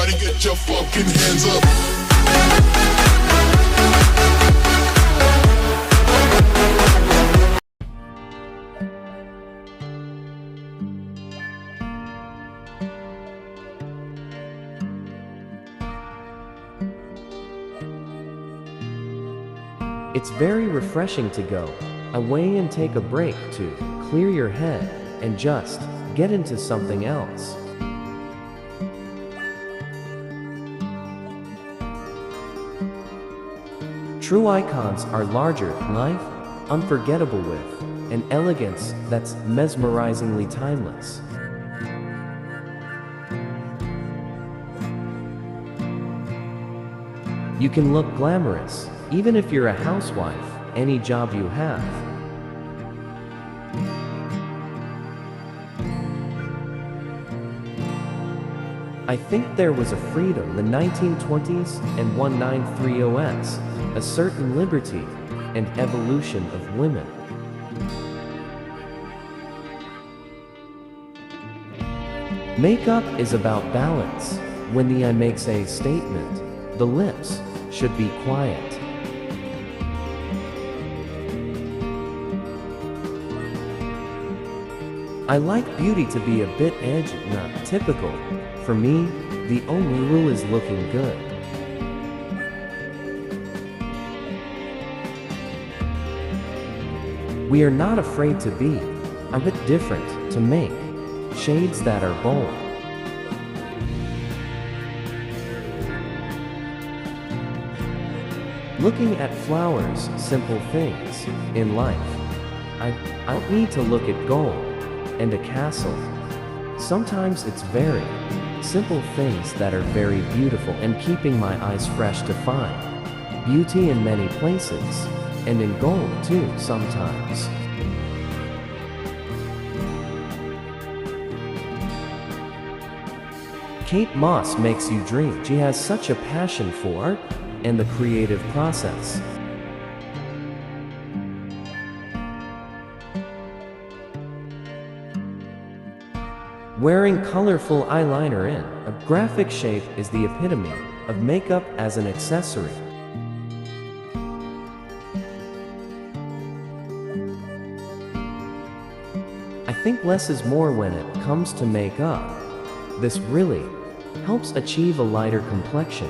Everybody get your fucking hands up. It's very refreshing to go away and take a break to clear your head and just get into something else. True icons are larger life, unforgettable with an elegance that's mesmerizingly timeless. You can look glamorous, even if you're a housewife, any job you have. I think there was a freedom in the 1920s and 1930s, a certain liberty and evolution of women. Makeup is about balance. When the eye makes a statement, the lips should be quiet. I like beauty to be a bit edgy, not typical. For me, the only rule is looking good. We are not afraid to be a bit different, to make shades that are bold. Looking at flowers, simple things in life. I don't need to look at gold and a castle. Sometimes it's very simple things that are very beautiful, and keeping my eyes fresh to find beauty in many places, and in gold too sometimes. Kate Moss makes you dream. She has such a passion for art and the creative process. Wearing colorful eyeliner in a graphic shape is the epitome of makeup as an accessory. I think less is more when it comes to makeup. This really helps achieve a lighter complexion.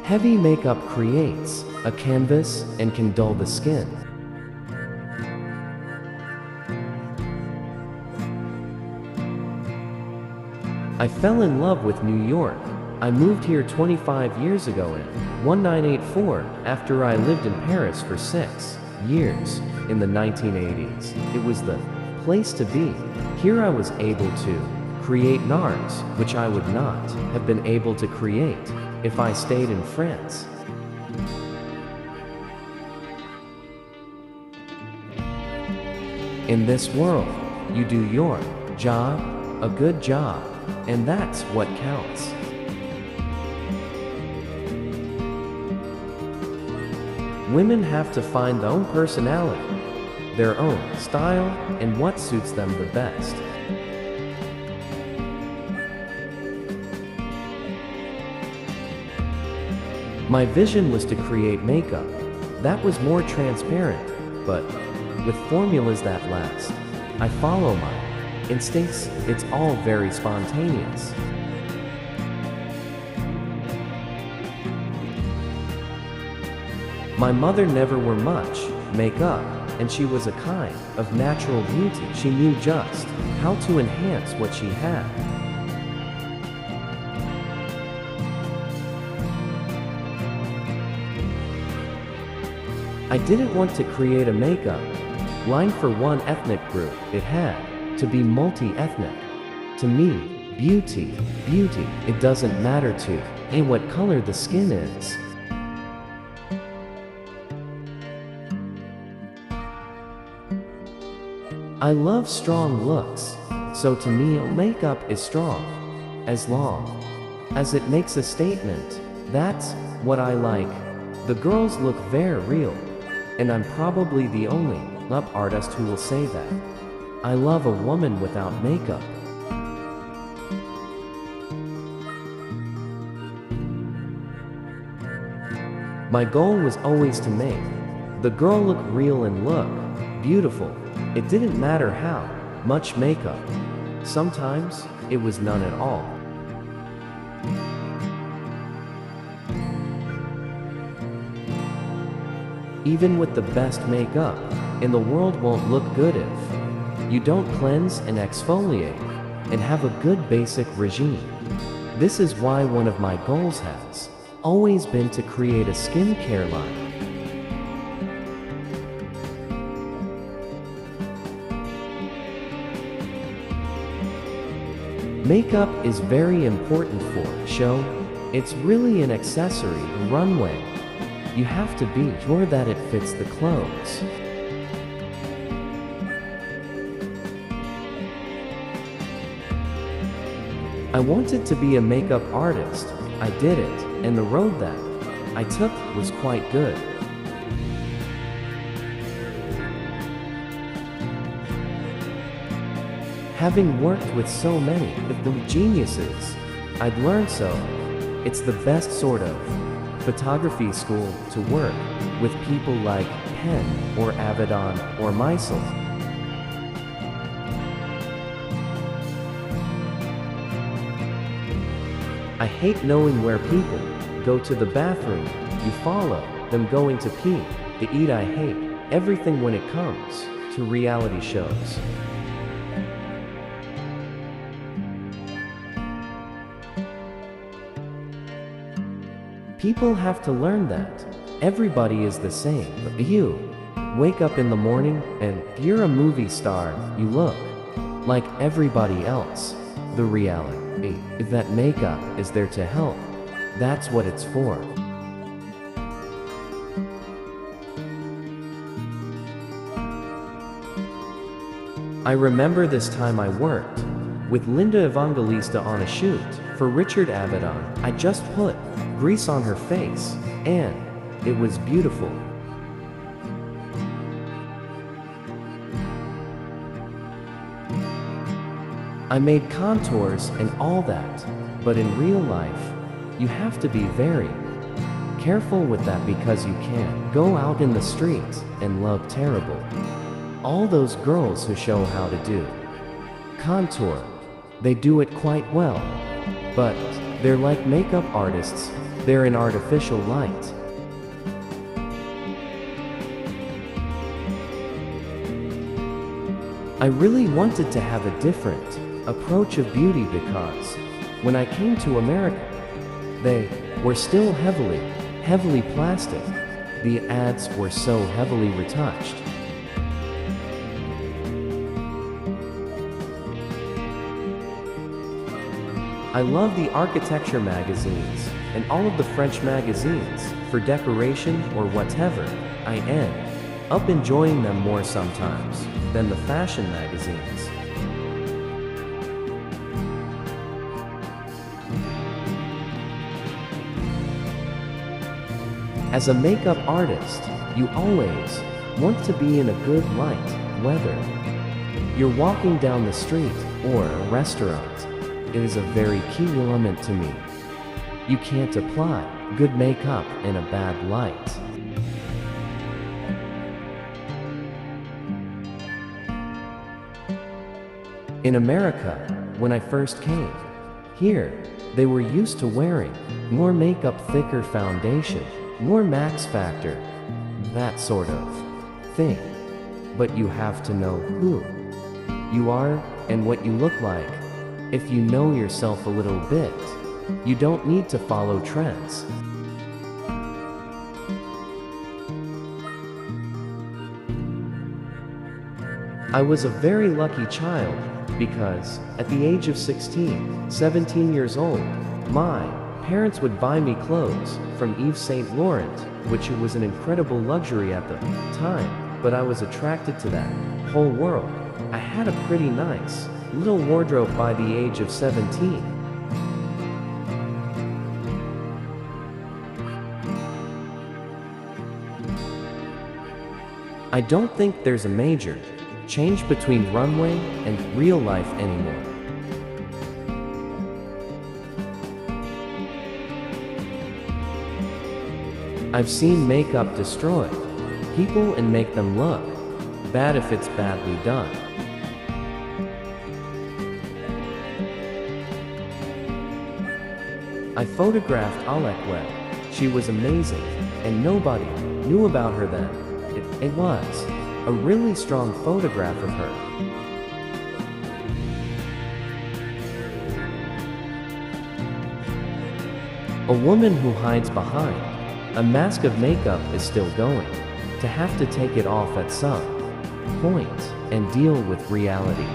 Heavy makeup creates a canvas and can dull the skin. I fell in love with New York. I moved here 25 years ago in 1984 after I lived in Paris for 6 years in the 1980s. It was the place to be. Here I was able to create NARS, which I would not have been able to create if I stayed in France. In this world, you do your job, a good job, and that's what counts. Women have to find their own personality, their own style, and what suits them the best. My vision was to create makeup that was more transparent, but with formulas that last. I follow my instincts. It's all very spontaneous. My mother never wore much makeup, and she was a kind of natural beauty. She knew just how to enhance what she had. I didn't want to create a makeup line for one ethnic group. It had to be multi-ethnic. To me, beauty, it doesn't matter to me what color the skin is. I love strong looks, so to me makeup is strong. As long as it makes a statement, that's what I like. The girls look very real, and I'm probably the only makeup artist who will say that. I love a woman without makeup. My goal was always to make the girl look real and look beautiful. It didn't matter how much makeup. Sometimes it was none at all. Even with the best makeup in the world won't look good if you don't cleanse and exfoliate and have a good basic regime. This is why one of my goals has always been to create a skincare line. Makeup is very important for show. It's really an accessory, a runway. You have to be sure that it fits the clothes. I wanted to be a makeup artist. I did it, and the road that I took was quite good. Having worked with so many of the geniuses, I'd learned so. It's the best sort of photography school to work with people like Penn or Avedon or Meisel. I hate knowing where people go to the bathroom. You follow them going to pee, to eat. I hate everything when it comes to reality shows. People have to learn that everybody is the same. But you wake up in the morning and you're a movie star. You look like everybody else. The reality is that makeup is there to help. That's what it's for. I remember this time I worked with Linda Evangelista on a shoot for Richard Avedon. I just put grease on her face, and it was beautiful. I made contours and all that, but in real life, you have to be very careful with that because you can't go out in the streets and look terrible. All those girls who show how to do contour, they do it quite well, but they're like makeup artists. They're in artificial light. I really wanted to have a different approach of beauty because when I came to America, they were still heavily plastic. The ads were so heavily retouched. I love the architecture magazines and all of the French magazines for decoration or whatever. I end up enjoying them more sometimes than the fashion magazines. As a makeup artist, you always want to be in a good light, whether you're walking down the street or a restaurant. It is a very key element to me. You can't apply good makeup in a bad light. In America, when I first came here, they were used to wearing more makeup, thicker foundation, more Max Factor, that sort of thing. But you have to know who you are and what you look like. If you know yourself a little bit, you don't need to follow trends. I was a very lucky child because at the age of 16, 17 years old, my parents would buy me clothes from Yves Saint Laurent, which was an incredible luxury at the time, but I was attracted to that whole world. I had a pretty nice little wardrobe by the age of 17. I don't think there's a major change between runway and real life anymore. I've seen makeup destroy people and make them look bad if it's badly done. I photographed Alec Webb. She was amazing, and nobody knew about her then. It was a really strong photograph of her. A woman who hides behind a mask of makeup is still going to have to take it off at some point and deal with reality.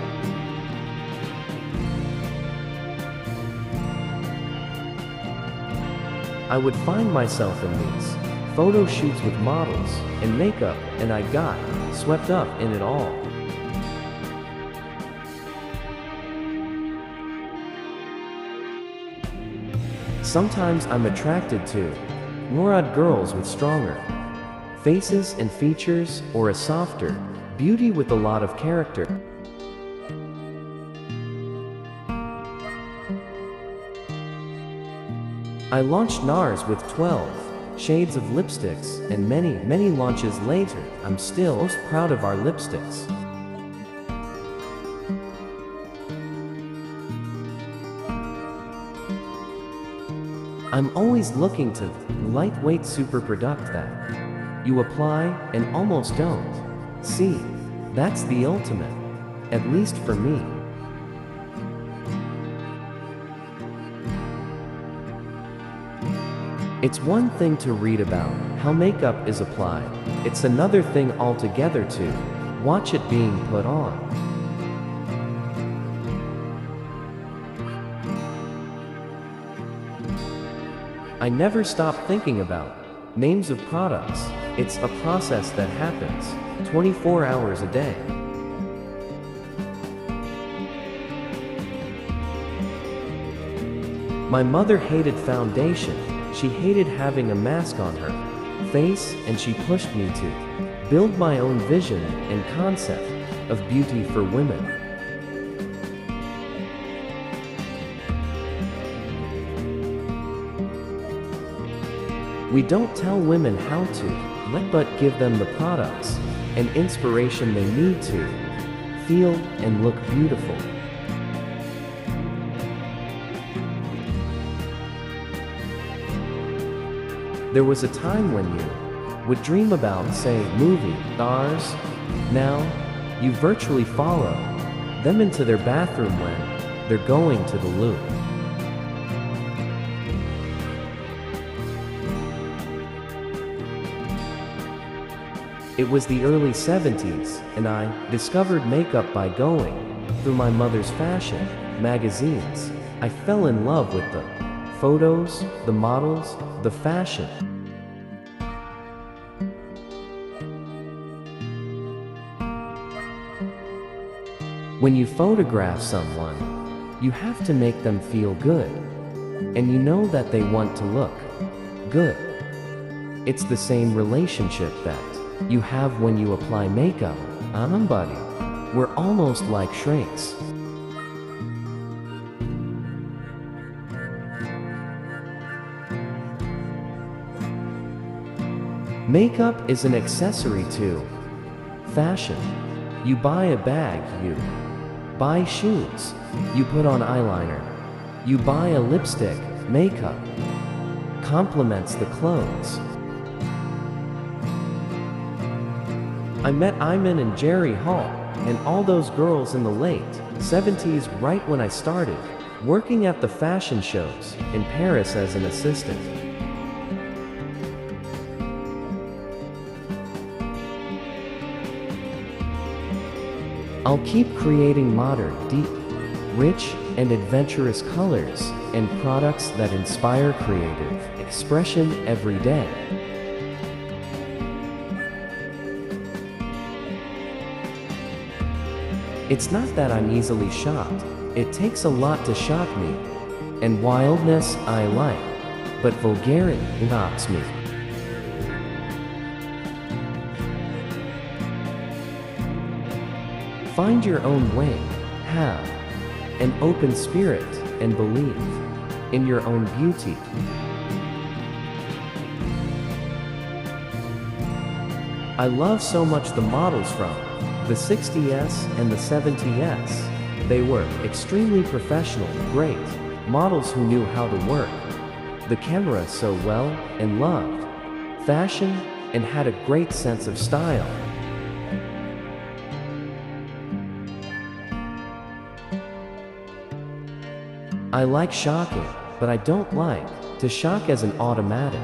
I would find myself in these photo shoots with models and makeup, and I got swept up in it all. Sometimes I'm attracted to more odd girls with stronger faces and features, or a softer beauty with a lot of character. I launched NARS with 12 shades of lipsticks, and many launches later, I'm still most proud of our lipsticks. I'm always looking to lightweight super product that you apply and almost don't see. That's the ultimate, at least for me. It's one thing to read about how makeup is applied. It's another thing altogether to watch it being put on. I never stop thinking about names of products. It's a process that happens 24 hours a day. My mother hated foundation. She hated having a mask on her face, and she pushed me to build my own vision and concept of beauty for women. We don't tell women how to, but give them the products and inspiration they need to feel and look beautiful. There was a time when you would dream about, say, movie stars. Now, you virtually follow them into their bathroom when they're going to the loo. It was the early 70s, and I discovered makeup by going through my mother's fashion magazines. I fell in love with the photos, the models, the fashion. When you photograph someone, you have to make them feel good, and you know that they want to look good. It's the same relationship that you have when you apply makeup on somebody. We're almost like shrinks. Makeup is an accessory to fashion. You buy a bag, you buy shoes, you put on eyeliner, you buy a lipstick, makeup complements the clothes. I met Iman and Jerry Hall and all those girls in the late 70s right when I started working at the fashion shows in Paris as an assistant. I'll keep creating modern, deep, rich, and adventurous colors and products that inspire creative expression every day. It's not that I'm easily shocked. It takes a lot to shock me. And wildness I like, but vulgarity knocks me. Find your own way, have an open spirit, and believe in your own beauty. I love so much the models from the 60s and the 70s. They were extremely professional, great models who knew how to work the camera so well and loved fashion and had a great sense of style. I like shocking, but I don't like to shock as an automatic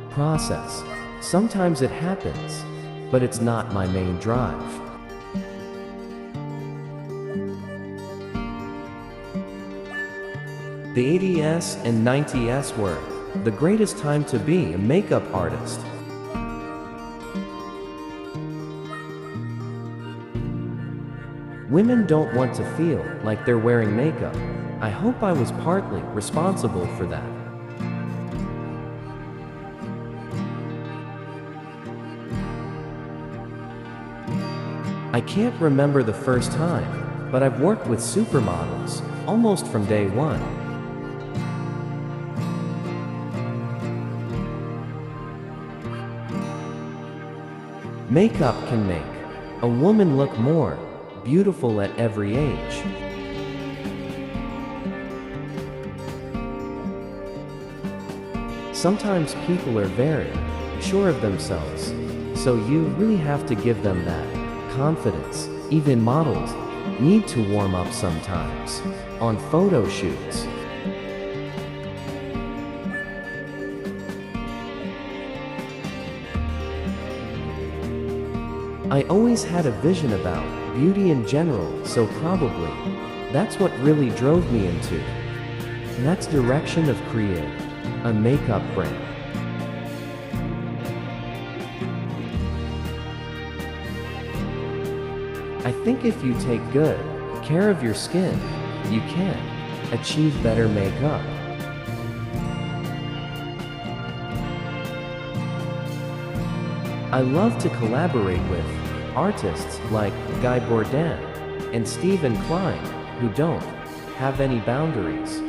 process. Sometimes it happens, but it's not my main drive. The 80s and 90s were the greatest time to be a makeup artist. Women don't want to feel like they're wearing makeup. I hope I was partly responsible for that. I can't remember the first time, but I've worked with supermodels almost from day one. Makeup can make a woman look more beautiful at every age. Sometimes people are very sure of themselves, so you really have to give them that confidence. Even models need to warm up sometimes on photo shoots. I always had a vision about beauty in general, so probably that's what really drove me into next direction of creating a makeup brand. I think if you take good care of your skin, you can achieve better makeup. I love to collaborate with artists like Guy Bourdin and Stephen Klein, who don't have any boundaries.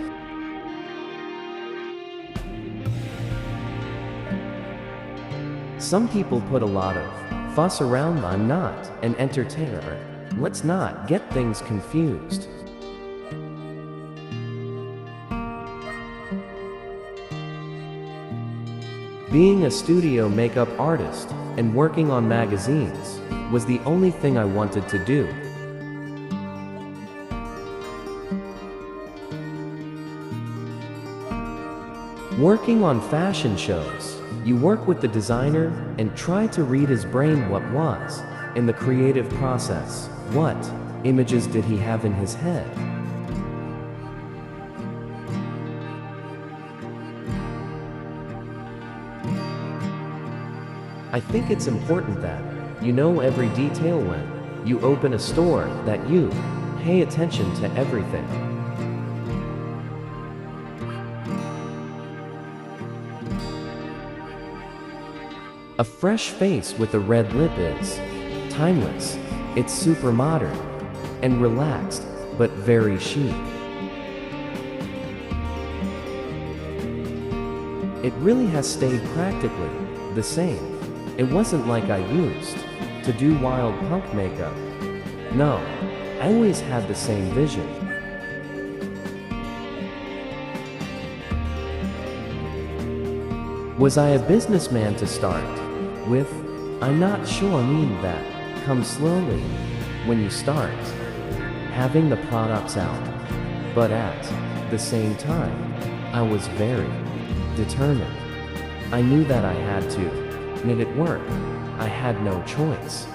Some people put a lot of fuss around. I'm not an entertainer. Let's not get things confused. Being a studio makeup artist and working on magazines was the only thing I wanted to do. Working on fashion shows, you work with the designer and try to read his brain. What was in the creative process? What images did he have in his head? I think it's important that you know every detail when you open a store, that you pay attention to everything. A fresh face with a red lip is timeless. It's super modern and relaxed, but very chic. It really has stayed practically the same. It wasn't like I used to do wild punk makeup. No, I always had the same vision. Was I a businessman to start with? I'm not sure. I mean, that comes slowly when you start having the products out. But at the same time, I was very determined. I knew that I had to make it work. I had no choice.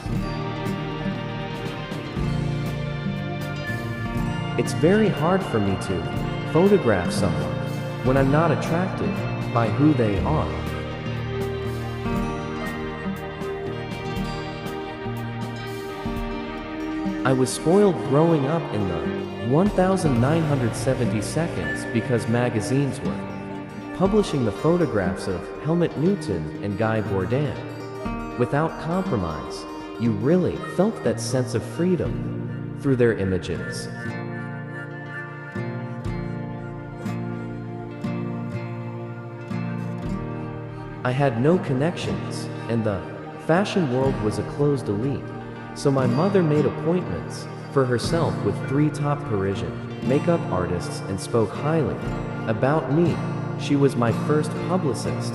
It's very hard for me to photograph someone when I'm not attracted by who they are. I was spoiled growing up in the 1970 seconds because magazines were publishing the photographs of Helmut Newton and Guy Bourdin. Without compromise, you really felt that sense of freedom through their images. I had no connections, and the fashion world was a closed elite, so my mother made appointments for herself with 3 top Parisian makeup artists and spoke highly about me. She was my first publicist.